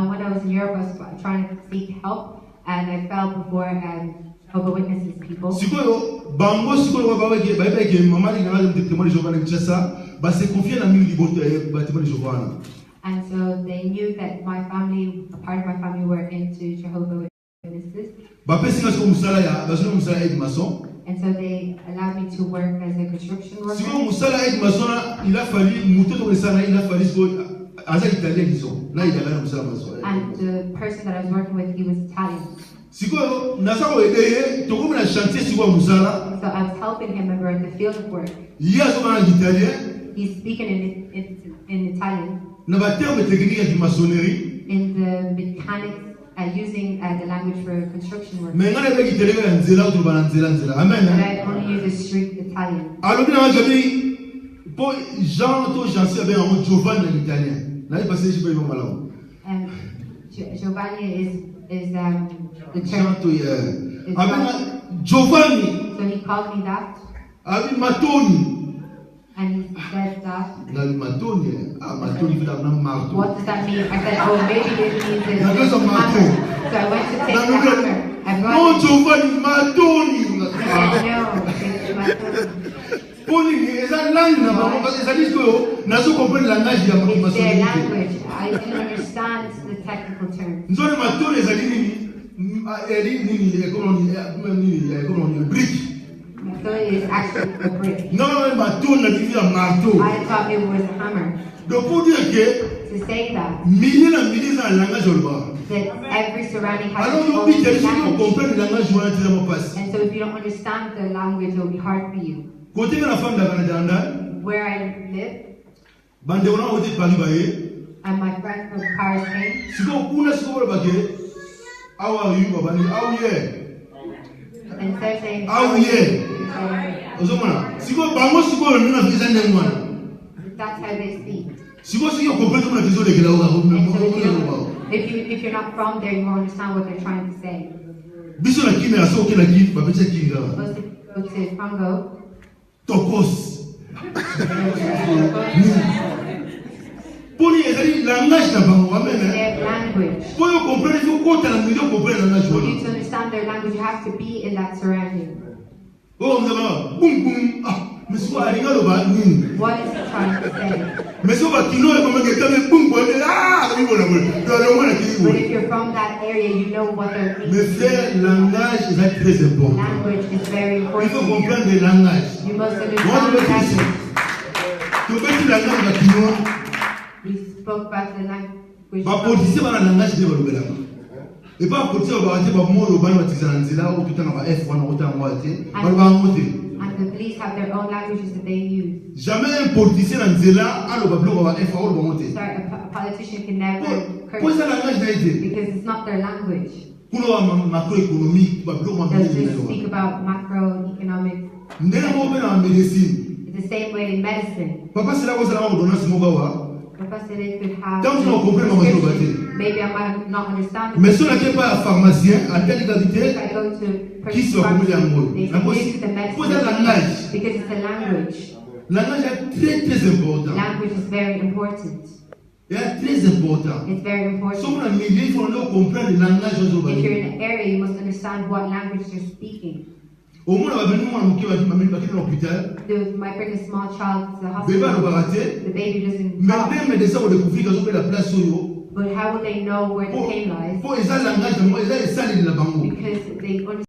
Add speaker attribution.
Speaker 1: when I was in Europe, I was trying to seek help, and I fell before Jehovah's Witnesses people. And so they knew that my family, a part of my family, were into Jehovah's Witnesses. And so they allowed me to work as a construction worker. And the person that I was working with, he was Italian. So I was helping him over at the field of work. He's speaking in Italian. In the mechanics, using the language for construction work. But I only use the street Italian. Giovanni is the term. Giovanni. So he called me that. And he said that. What does that mean? I said, oh, maybe it means it's a hammer. So I went to take the hammer. No, Giovanni, Matoni. I said, no, it's Matoni. It's their language. I didn't understand the technical terms. So it is actually a brick. I thought it was a hammer. To say that every surrounding has its own language. And so if you don't understand the language, it will be hard for you. Where I live, and my friend from Paris came.
Speaker 2: How are you, Babani? How are you?
Speaker 1: And they're saying,
Speaker 2: how are you?
Speaker 1: That's how they speak. If you're not from there, you won't understand what they're trying to say. Supposed to go to Congo.
Speaker 2: Tokos. Language.
Speaker 1: For you to understand their language, you have to be in that surrounding. What is he trying to say? But if you're from that area, you know what they're meaning. Language is very important. You must understand the language. We spoke about the language. And the police have their own languages that they use. So a politician can never curse because it's not their language. They'll just speak about macroeconomics. It's the same way in medicine. Papa said they could have maybe I might not understand it. If I go to purchase pharmacy, they say this is the medicine because it's a language. Language is very important. It's very important. If you're in an area, you must understand what language you're speaking. Might bring a small child to the hospital. The baby doesn't talk. But how will they know where the pain lies? Because they understand.